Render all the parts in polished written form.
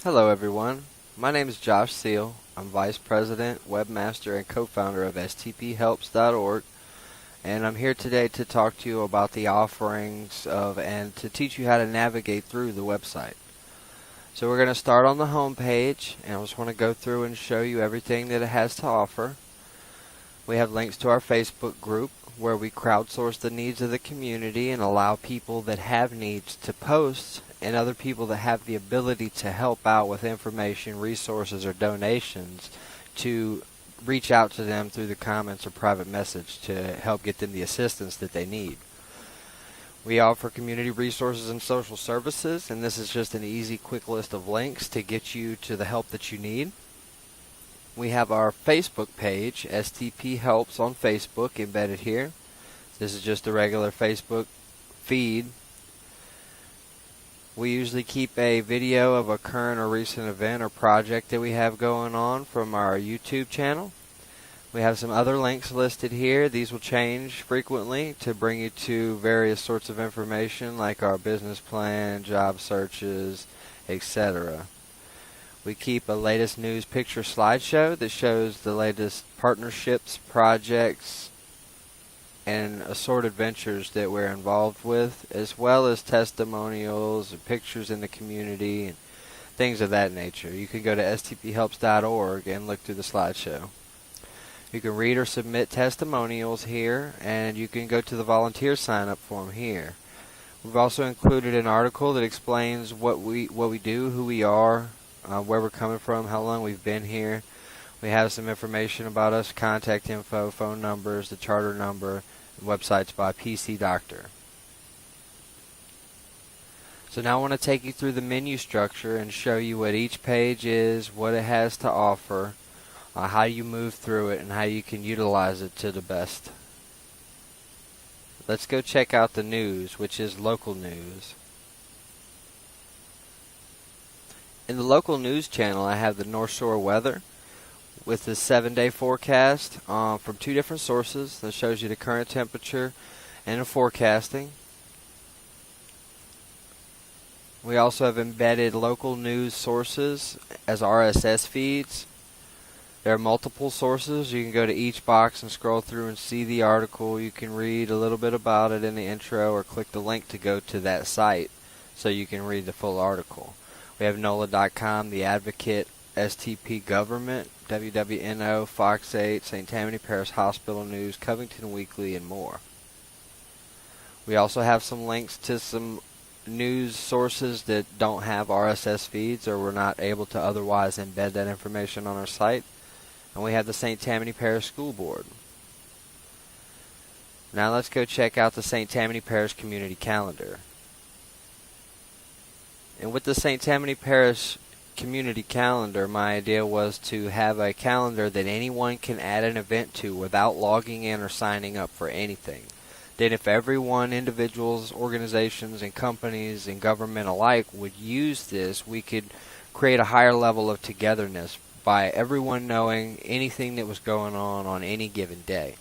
Hello everyone, my name is Josh Seal. I'm Vice President, Webmaster, and Co-Founder of STPHelps.org, and I'm here today to talk to you about the offerings of and to teach you how to navigate through the website. So we're going to start on the home page, and I just want to go through and show you everything that it has to offer. We have links to our Facebook group where we crowdsource the needs of the community and allow people that have needs to post, and other people that have the ability to help out with information, resources, or donations to reach out to them through the comments or private message to help get them the assistance that they need. We offer community resources and social services, and this is just an easy, quick list of links to get you to the help that you need. We have our Facebook page, STP Helps on Facebook, embedded here. This is just a regular Facebook feed. We usually keep a video of a current or recent event or project that we have going on from our YouTube channel. We have some other links listed here. These will change frequently to bring you to various sorts of information like our business plan, job searches, etc. We keep a latest news picture slideshow that shows the latest partnerships, projects, and assorted ventures that we're involved with, as well as testimonials and pictures in the community and things of that nature. You can go to stphelps.org and look through the slideshow. You can read or submit testimonials here, and you can go to the volunteer sign-up form here. We've also included an article that explains what we do, who we are, where we're coming from, how long we've been here. We have some information about us, contact info, phone numbers, the charter number, and websites by PC Doctor. So now I want to take you through the menu structure and show you what each page is, what it has to offer, how you move through it, and how you can utilize it to the best. Let's go check out the news, which is local news. In the local news channel, I have the North Shore weather with the 7-day forecast from two different sources that shows you the current temperature and the forecasting. We also have embedded local news sources as RSS feeds. There are multiple sources. You can go to each box and scroll through and see the article. You can read a little bit about it in the intro or click the link to go to that site so you can read the full article. We have NOLA.com, The Advocate, STP Government, WWNO, Fox 8, St. Tammany Parish Hospital News, Covington Weekly, and more. We also have some links to some news sources that don't have RSS feeds or we're not able to otherwise embed that information on our site. And we have the St. Tammany Parish School Board. Now let's go check out the St. Tammany Parish Community Calendar. And with the St. Tammany Parish Community Calendar, my idea was to have a calendar that anyone can add an event to without logging in or signing up for anything. Then if everyone, individuals, organizations, and companies and government alike would use this, we could create a higher level of togetherness by everyone knowing anything that was going on any given day.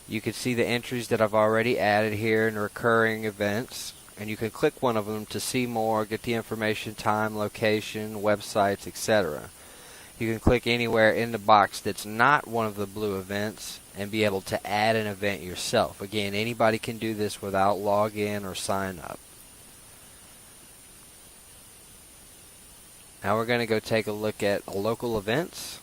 You can see the entries that I've already added here in recurring events, and you can click one of them to see more, get the information, time, location, websites, etc. You can click anywhere in the box that's not one of the blue events and be able to add an event yourself. Again, anybody can do this without log in or sign up. Now we're going to go take a look at local events.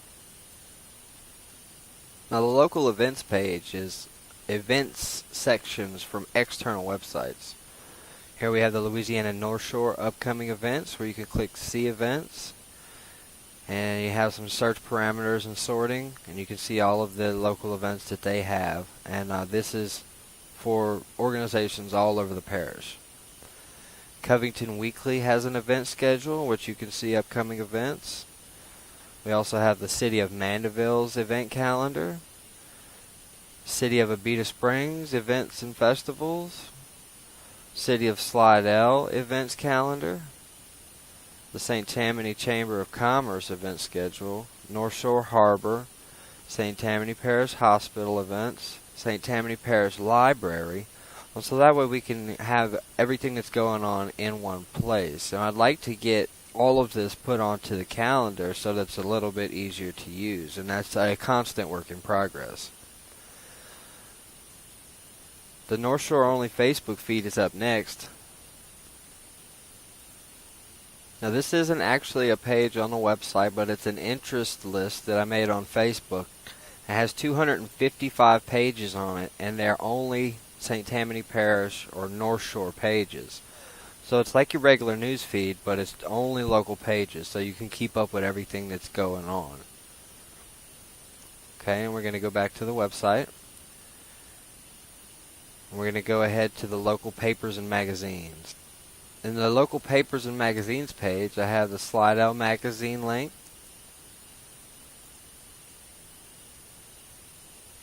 Now the local events page is events sections from external websites. Here we have the Louisiana North Shore upcoming events where you can click see events, and you have some search parameters and sorting, and you can see all of the local events that they have, and this is for organizations all over the parish. Covington Weekly has an event schedule which you can see upcoming events. We also have the City of Mandeville's event calendar, City of Abita Springs events and festivals, City of Slidell events calendar, the St. Tammany Chamber of Commerce event schedule, North Shore Harbor, St. Tammany Parish Hospital events, St. Tammany Parish Library, so that way we can have everything that's going on in one place. And I'd like to get all of this put onto the calendar so that it's a little bit easier to use, and that's a constant work in progress. The North Shore only Facebook feed is up next. Now this isn't actually a page on the website, but it's an interest list that I made on Facebook. It has 255 pages on it, and they're only St. Tammany Parish or North Shore pages. So it's like your regular news feed, but it's only local pages, so you can keep up with everything that's going on. Okay, and we're going to go back to the website. We're going to go ahead to the local papers and magazines. In the local papers and magazines page, I have the Slidell magazine link.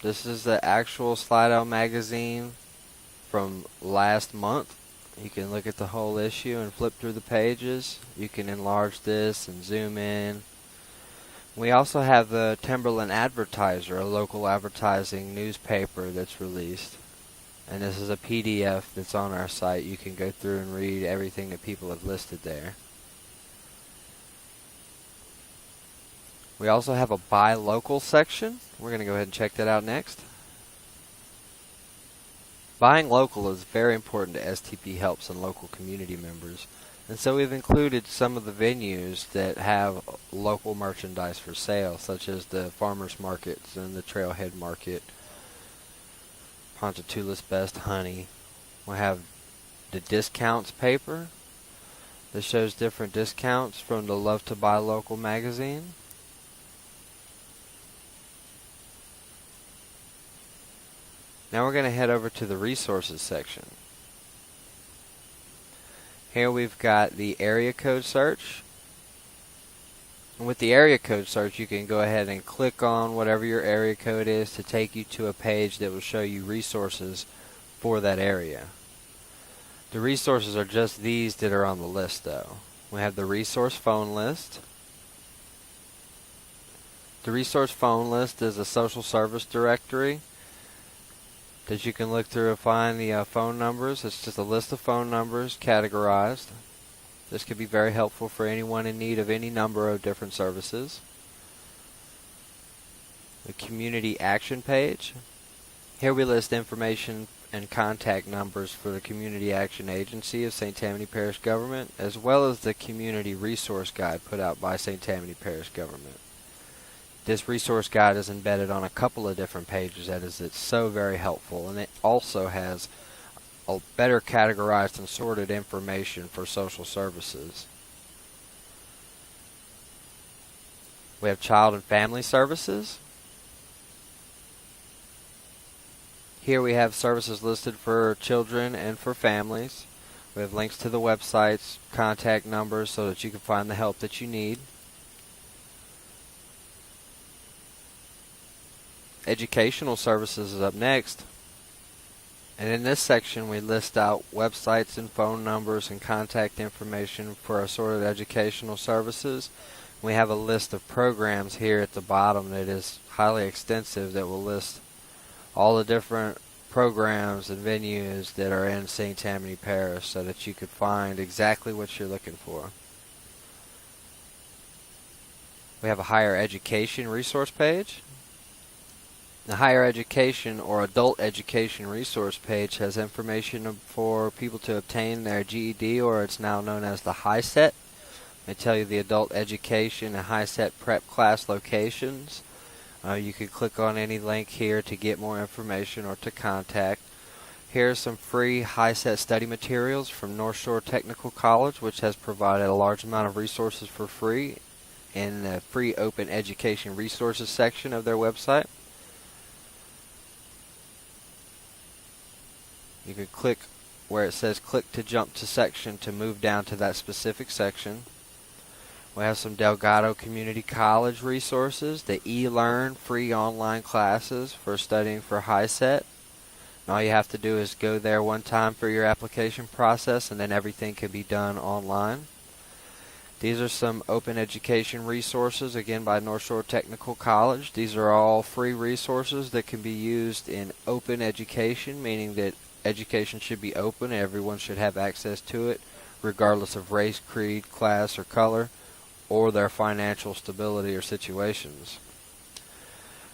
This is the actual Slidell magazine from last month. You can look at the whole issue and flip through the pages. You can enlarge this and zoom in. We also have the Timberland Advertiser, a local advertising newspaper that's released. And this is a PDF that's on our site. You can go through and read everything that people have listed there. We also have a Buy Local section. We're going to go ahead and check that out next. Buying local is very important to STP helps and local community members. And so we've included some of the venues that have local merchandise for sale, such as the farmers markets and the trailhead market, Ponchatoula's Best Honey. We have the discounts paper. This shows different discounts from the Love to Buy Local magazine. Now we're going to head over to the resources section. Here we've got the area code search. And with the area code search, you can go ahead and click on whatever your area code is to take you to a page that will show you resources for that area. The resources are just these that are on the list though. We have the resource phone list. The resource phone list is a social service directory that you can look through and find the phone numbers. It's just a list of phone numbers categorized. This could be very helpful for anyone in need of any number of different services. The community action page. Here we list information and contact numbers for the Community Action Agency of St. Tammany Parish Government, as well as the Community Resource Guide put out by St. Tammany Parish Government. This resource guide is embedded on a couple of different pages. It's so very helpful, and it also has a better categorized and sorted information for social services. We have child and family services. Here we have services listed for children and for families. We have links to the websites, contact numbers so that you can find the help that you need. Educational services is up next. And in this section we list out websites and phone numbers and contact information for assorted educational services. We have a list of programs here at the bottom that is highly extensive that will list all the different programs and venues that are in St. Tammany Parish so that you could find exactly what you're looking for. We have a higher education resource page. The higher education or adult education resource page has information for people to obtain their GED, or it's now known as the HiSET. They tell you the adult education and HiSET prep class locations. You can click on any link here to get more information or to contact. Here are some free HiSET study materials from North Shore Technical College, which has provided a large amount of resources for free in the free open education resources section of their website. You can click where it says click to jump to section to move down to that specific section. We have some Delgado Community College resources, the eLearn free online classes for studying for HiSET. And all you have to do is go there one time for your application process, and then everything can be done online. These are some open education resources, again by North Shore Technical College. These are all free resources that can be used in open education, meaning that education should be open and everyone should have access to it, regardless of race, creed, class, or color, or their financial stability or situations.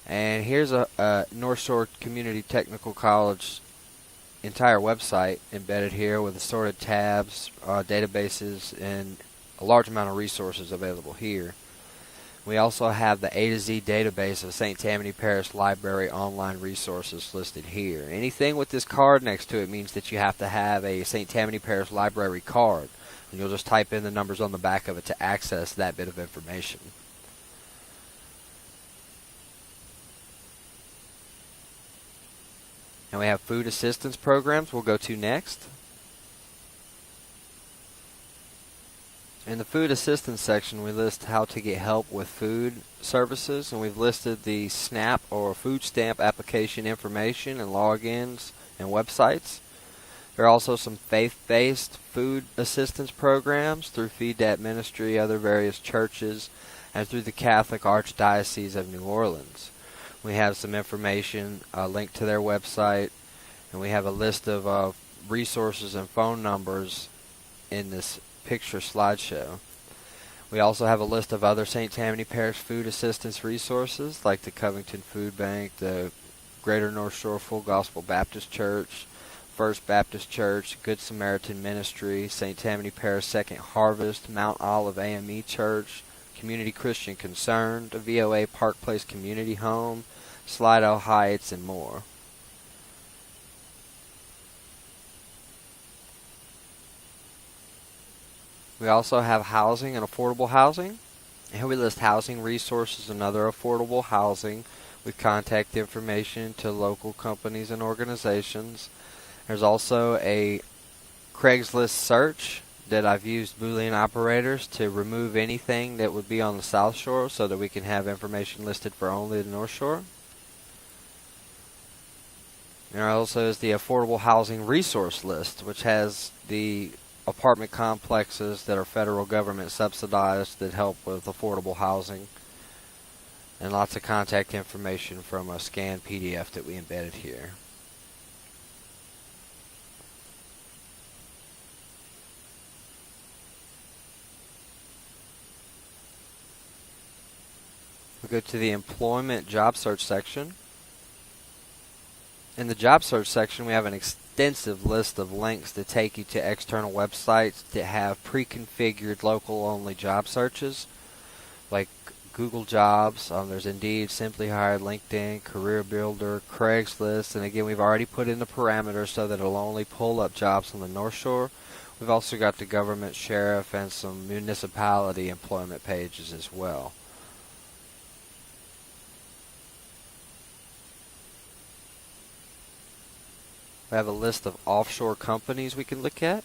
And here's a North Shore Community Technical College entire website embedded here with assorted tabs, databases, and a large amount of resources available here. We also have the A to Z database of St. Tammany Parish Library online resources listed here. Anything with this card next to it means that you have to have a St. Tammany Parish Library card. And you'll just type in the numbers on the back of it to access that bit of information. And we have food assistance programs we'll go to next. In the food assistance section, we list how to get help with food services, and we've listed the SNAP or food stamp application information and logins and websites. There are also some faith-based food assistance programs through Feed That Ministry, other various churches, and through the Catholic Archdiocese of New Orleans. We have some information, a link to their website, and we have a list of resources and phone numbers in this picture slideshow. We also have a list of other St. Tammany Parish food assistance resources like the Covington Food Bank, the Greater North Shore Full Gospel Baptist Church, First Baptist Church, Good Samaritan Ministry, St. Tammany Parish Second Harvest, Mount Olive AME Church, Community Christian Concerned, the VOA Park Place Community Home, Slidell Heights, and more. We also have housing and affordable housing. Here we list housing resources and other affordable housing with contact information to local companies and organizations. There's also a Craigslist search that I've used Boolean operators to remove anything that would be on the South Shore so that we can have information listed for only the North Shore. There also is the affordable housing resource list, which has the apartment complexes that are federal government subsidized that help with affordable housing, and lots of contact information from a scanned PDF that we embedded here. We go to the employment job search section. In the job search section, we have an extensive list of links that take you to external websites that have pre-configured local-only job searches, like Google Jobs. There's Indeed, Simply Hired, LinkedIn, Career Builder, Craigslist, and again, we've already put in the parameters so that it'll only pull up jobs on the North Shore. We've also got the government, sheriff, and some municipality employment pages as well. We have a list of offshore companies we can look at.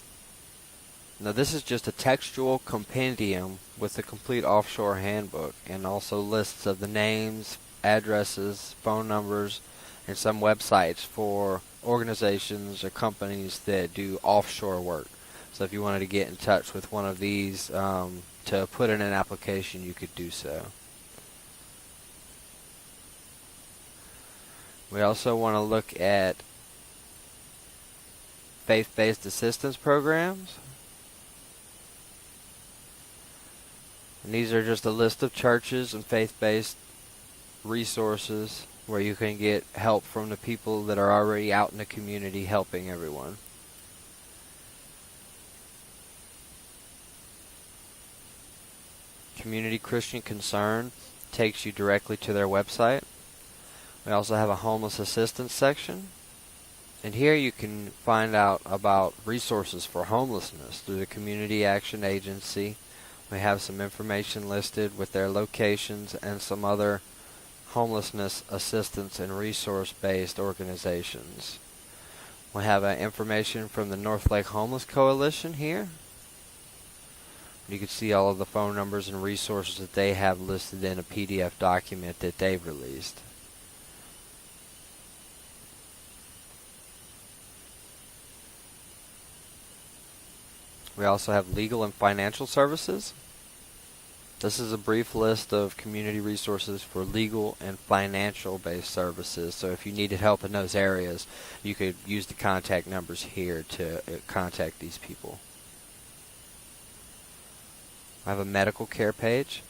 Now this is just a textual compendium with the complete offshore handbook and also lists of the names, addresses, phone numbers, and some websites for organizations or companies that do offshore work. So if you wanted to get in touch with one of these to put in an application, you could do so. We also want to look at faith-based assistance programs. And these are just a list of churches and faith-based resources where you can get help from the people that are already out in the community helping everyone. Community Christian Concern takes you directly to their website. We also have a homeless assistance section. And here you can find out about resources for homelessness through the Community Action Agency. We have some information listed with their locations and some other homelessness assistance and resource-based organizations. We have information from the North Lake Homeless Coalition here. You can see all of the phone numbers and resources that they have listed in a PDF document that they've released. We also have legal and financial services. This is a brief list of community resources for legal and financial based services. So if you needed help in those areas, you could use the contact numbers here to contact these people. I have a medical care page.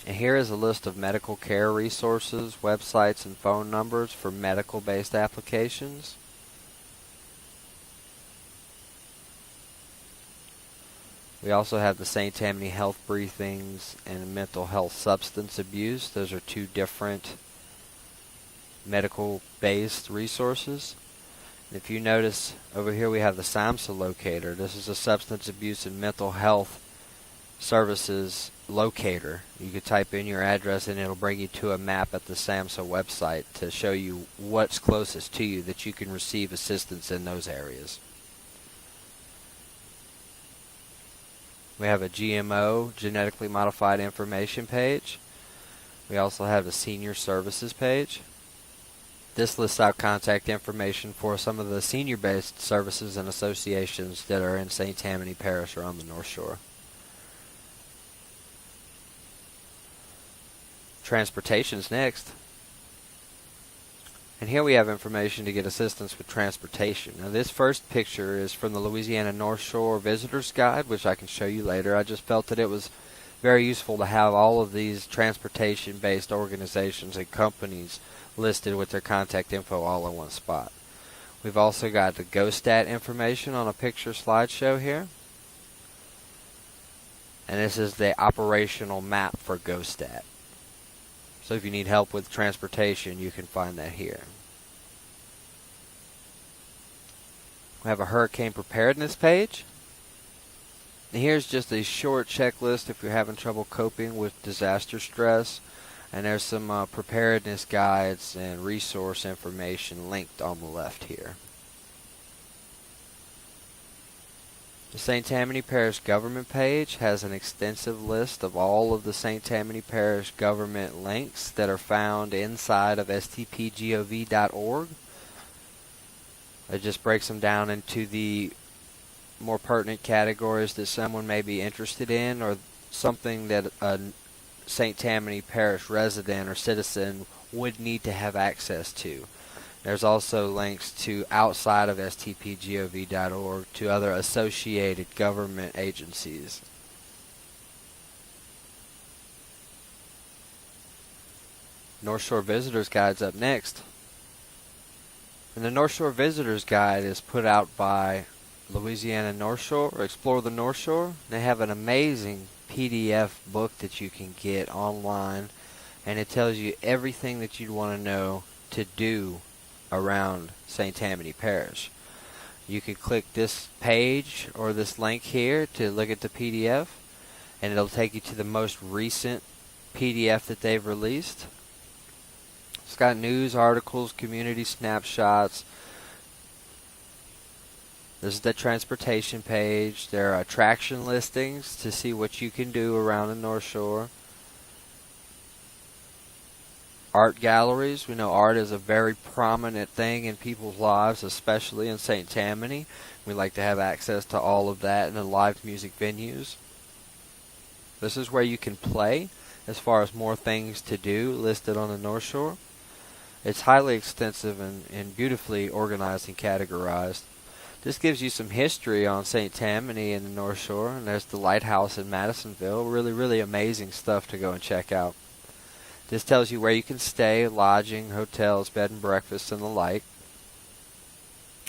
And here is a list of medical care resources, websites, and phone numbers for medical-based applications. We also have the St. Tammany Health Briefings and Mental Health Substance Abuse. Those are two different medical-based resources. And if you notice over here we have the SAMHSA locator. This is a substance abuse and mental health services locator. You could type in your address and it'll bring you to a map at the SAMHSA website to show you what's closest to you that you can receive assistance in those areas. We have a GMO, genetically modified information page. We also have the senior services page. This lists out contact information for some of the senior-based services and associations that are in St. Tammany Parish or on the North Shore. Transportation's next. And here we have information to get assistance with transportation. Now this first picture is from the Louisiana North Shore Visitor's Guide, which I can show you later. I just felt that it was very useful to have all of these transportation-based organizations and companies listed with their contact info all in one spot. We've also got the GoStat information on a picture slideshow here. And this is the operational map for GoStat. So if you need help with transportation, you can find that here. We have a hurricane preparedness page. And here's just a short checklist if you're having trouble coping with disaster stress. And there's some preparedness guides and resource information linked on the left here. The St. Tammany Parish Government page has an extensive list of all of the St. Tammany Parish government links that are found inside of stpgov.org. It just breaks them down into the more pertinent categories that someone may be interested in or something that a St. Tammany Parish resident or citizen would need to have access to. There's also links to outside of stpgov.org to other associated government agencies. North Shore Visitors Guide's up next. And the North Shore Visitors Guide is put out by Louisiana North Shore, or Explore the North Shore. They have an amazing PDF book that you can get online, and it tells you everything that you'd want to know to do around St. Tammany Parish. You can click this page or this link here to look at the PDF, and it'll take you to the most recent PDF that they've released. It's got news, articles, community snapshots. This is the transportation page. There are attraction listings to see what you can do around the North Shore. Art galleries. We know art is a very prominent thing in people's lives, especially in St. Tammany. We like to have access to all of that in the live music venues. This is where you can play as far as more things to do listed on the North Shore. It's highly extensive and beautifully organized and categorized. This gives you some history on St. Tammany and the North Shore, and there's the lighthouse in Madisonville. Really amazing stuff to go and check out. This tells you where you can stay, lodging, hotels, bed and breakfast, and the like.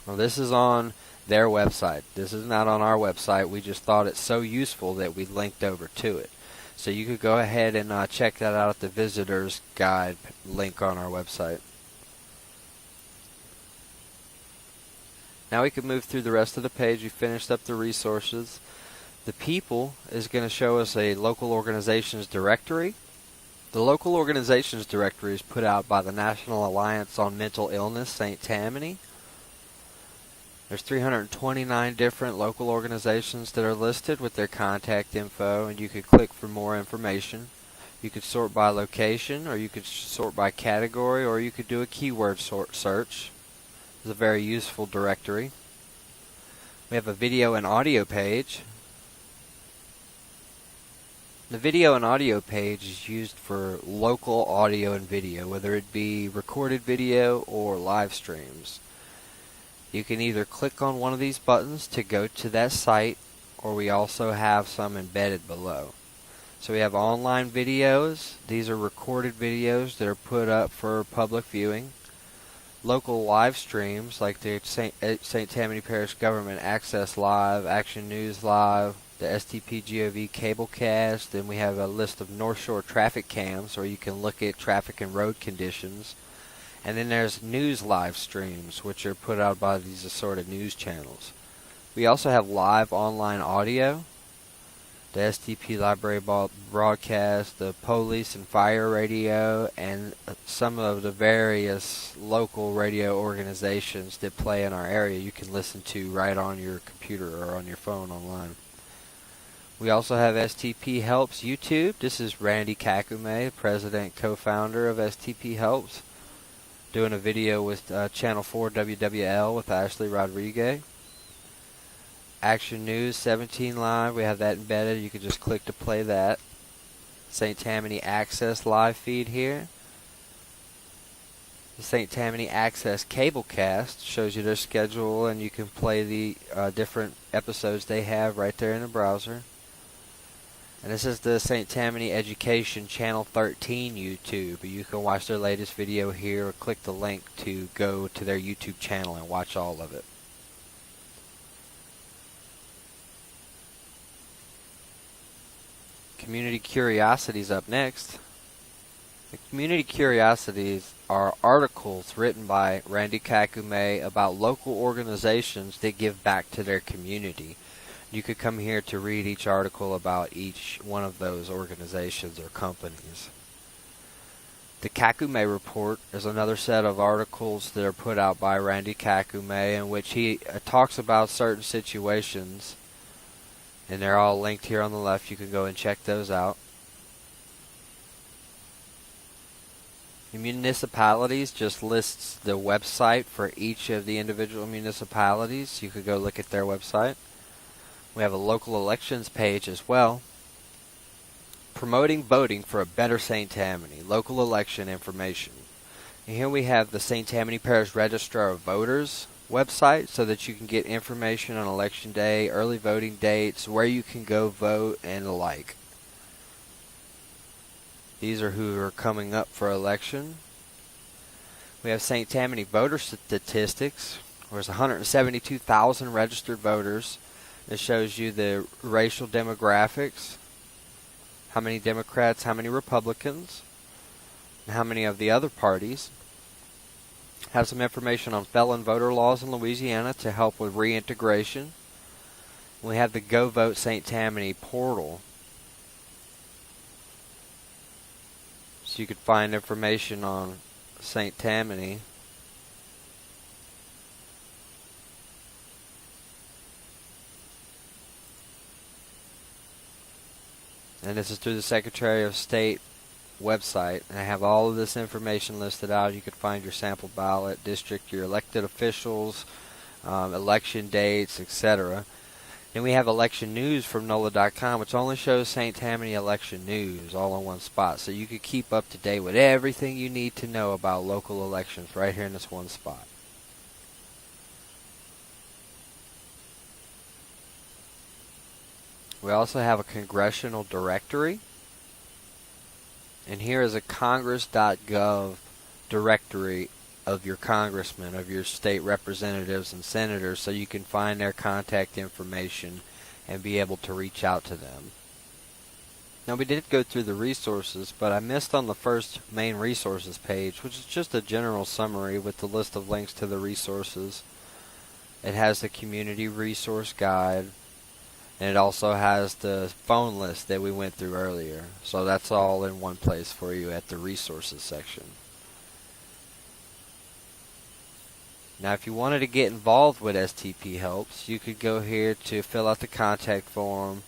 Well, this is on their website. This is not on our website. We just thought it so useful that we linked over to it. So you could go ahead and check that out at the Visitor's Guide link on our website. Now we can move through the rest of the page. We finished up the resources. The People is going to show us a local organizations directory. The local organizations directory is put out by the National Alliance on Mental Illness, St. Tammany. There's 329 different local organizations that are listed with their contact info, and you could click for more information. You could sort by location, or you could sort by category, or you could do a keyword search. It's a very useful directory. We have a video and audio page. The video and audio page is used for local audio and video, whether it be recorded video or live streams. You can either click on one of these buttons to go to that site, or we also have some embedded below. So we have online videos. These are recorded videos that are put up for public viewing. Local live streams like the St. Tammany Parish Government Access Live, Action News Live, the STP GOV Cablecast, and we have a list of North Shore traffic cams where you can look at traffic and road conditions. And then there's news live streams, which are put out by these assorted news channels. We also have live online audio, the STP library broadcast, the police and fire radio, and some of the various local radio organizations that play in our area you can listen to right on your computer or on your phone online. We also have STP Helps YouTube. This is Randy Kakume, president, co-founder of STP Helps, doing a video with Channel 4 WWL with Ashley Rodriguez. Action News 17 Live, we have that embedded. You can just click to play that. St. Tammany Access live feed here. The St. Tammany Access Cablecast shows you their schedule, and you can play the different episodes they have right there in the browser. And this is the St. Tammany Education Channel 13 YouTube. You can watch their latest video here or click the link to go to their YouTube channel and watch all of it. Community Curiosities up next. The Community Curiosities are articles written by Randy Kakume about local organizations that give back to their community. You could come here to read each article about each one of those organizations or companies. The Kakume Report is another set of articles that are put out by Randy Kakume in which he talks about certain situations, and they're all linked here on the left. You can go and check those out. The municipalities just lists the website for each of the individual municipalities. You could go look at their website. We have a local elections page as well. Promoting voting for a better St. Tammany, local election information. And here we have the St. Tammany Parish Registrar of Voters website so that you can get information on election day, early voting dates, where you can go vote, and the like. These are who are coming up for election. We have St. Tammany voter statistics. There's 172,000 registered voters. It shows you the racial demographics, how many Democrats, how many Republicans, and how many of the other parties. Have some information on felon voter laws in Louisiana to help with reintegration. We have the Go Vote St. Tammany portal, so you could find information on St. Tammany. And this is through the Secretary of State website, and I have all of this information listed out. You could find your sample ballot, district, your elected officials, election dates, etc. Then we have election news from NOLA.com, which only shows St. Tammany election news all in one spot. So you could keep up to date with everything you need to know about local elections right here in this one spot. We also have a congressional directory. And here is a congress.gov directory of your congressmen, of your state representatives and senators, so you can find their contact information and be able to reach out to them. Now, we did go through the resources, but I missed on the first main resources page, which is just a general summary with the list of links to the resources. It has the community resource guide, and it also has the phone list that we went through earlier. So that's all in one place for you at the resources section. Now, if you wanted to get involved with STP Helps, you could go here to fill out the contact form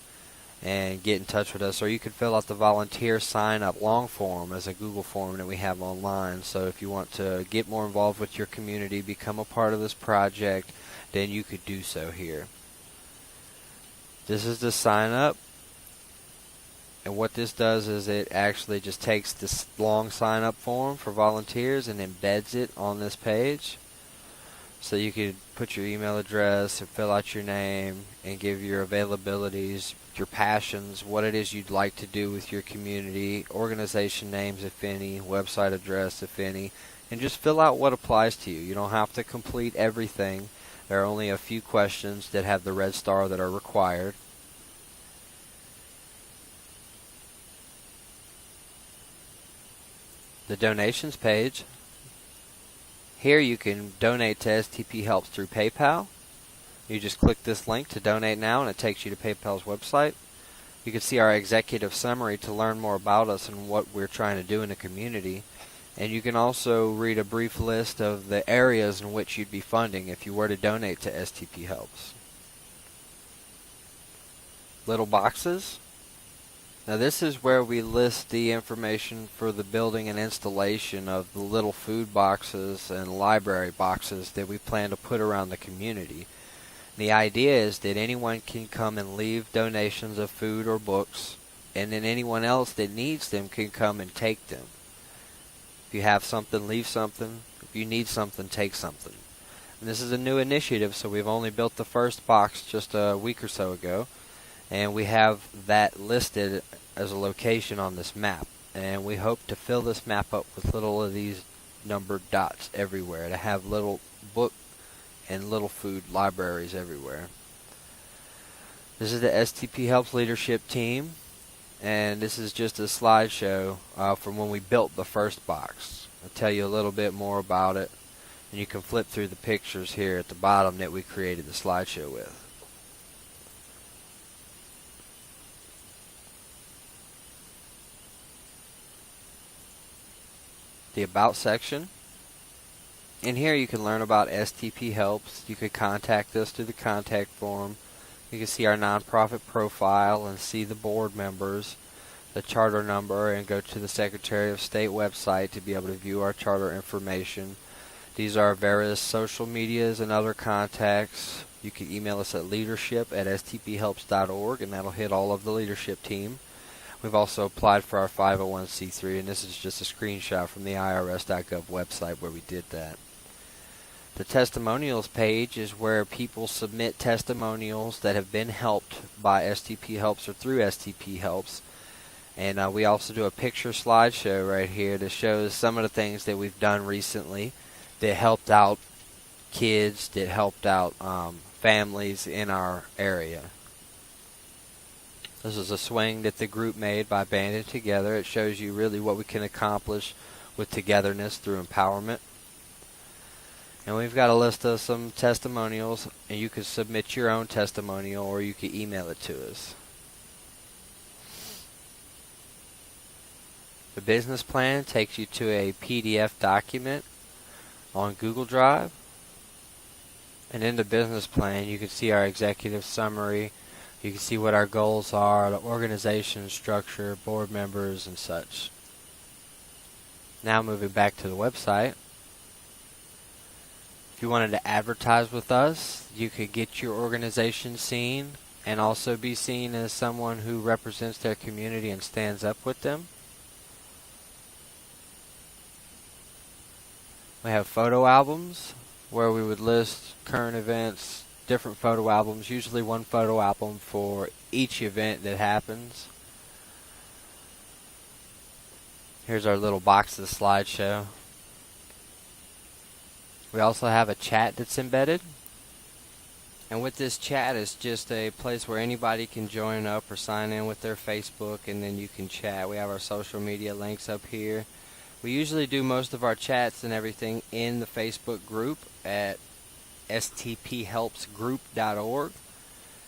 and get in touch with us, or you could fill out the volunteer sign-up long form as a Google form that we have online. So if you want to get more involved with your community, become a part of this project, then you could do so here. This is the sign up, and what this does is it actually just takes this long sign up form for volunteers and embeds it on this page. So you could put your email address and fill out your name and give your availabilities, your passions, what it is you'd like to do with your community, organization names if any, website address if any, and just fill out what applies to you. You don't have to complete everything. There are only a few questions that have the red star that are required. The donations page. Here you can donate to STP Helps through PayPal. You just click this link to donate now and it takes you to PayPal's website. You can see our executive summary to learn more about us and what we're trying to do in the community. And you can also read a brief list of the areas in which you'd be funding if you were to donate to STP Helps. Little boxes. Now this is where we list the information for the building and installation of the little food boxes and library boxes that we plan to put around the community. The idea is that anyone can come and leave donations of food or books, and then anyone else that needs them can come and take them. If you have something, leave something. If you need something, take something. And this is a new initiative, so we've only built the first box just a week or so ago. And we have that listed as a location on this map. And we hope to fill this map up with little of these numbered dots everywhere, to have little book and little food libraries everywhere. This is the STP Helps leadership team. And this is just a slideshow from when we built the first box. I'll tell you a little bit more about it. And you can flip through the pictures here at the bottom that we created the slideshow with. The About section. In here you can learn about STP Helps. You can contact us through the contact form. You can see our nonprofit profile and see the board members, the charter number, and go to the Secretary of State website to be able to view our charter information. These are various social medias and other contacts. You can email us at leadership@stphelps.org, and that'll hit all of the leadership team. We've also applied for our 501c3, and this is just a screenshot from the irs.gov website where we did that. The testimonials page is where people submit testimonials that have been helped by STP Helps or through STP Helps. And we also do a picture slideshow right here that shows some of the things that we've done recently that helped out kids, that helped out families in our area. This is a swing that the group made by banding together. It shows you really what we can accomplish with togetherness through empowerment. And we've got a list of some testimonials, and you can submit your own testimonial or you can email it to us. The business plan takes you to a PDF document on Google Drive. And in the business plan you can see our executive summary. You can see what our goals are, the organization structure, board members, and such. Now moving back to the website. If you wanted to advertise with us, you could get your organization seen and also be seen as someone who represents their community and stands up with them. We have photo albums where we would list current events, different photo albums, usually one photo album for each event that happens. Here's our little box of the slideshow. We also have a chat that's embedded. And with this chat, it's just a place where anybody can join up or sign in with their Facebook, and then you can chat. We have our social media links up here. We usually do most of our chats and everything in the Facebook group at stphelpsgroup.org.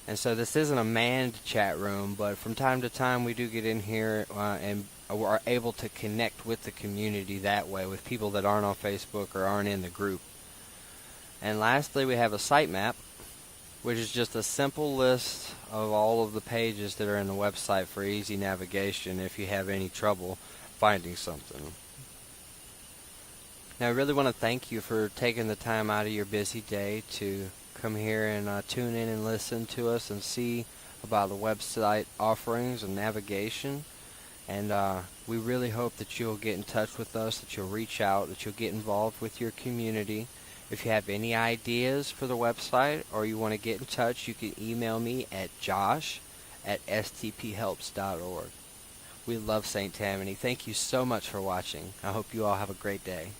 And so this isn't a manned chat room, but from time to time we do get in here and are able to connect with the community that way, with people that aren't on Facebook or aren't in the group. And lastly, we have a sitemap, which is just a simple list of all of the pages that are in the website for easy navigation if you have any trouble finding something. Now, I really want to thank you for taking the time out of your busy day to come here and tune in and listen to us and see about the website offerings and navigation. And we really hope that you'll get in touch with us, that you'll reach out, that you'll get involved with your community, If you have any ideas for the website or you want to get in touch, you can email me at josh@stphelps.org. We love St. Tammany. Thank you so much for watching. I hope you all have a great day.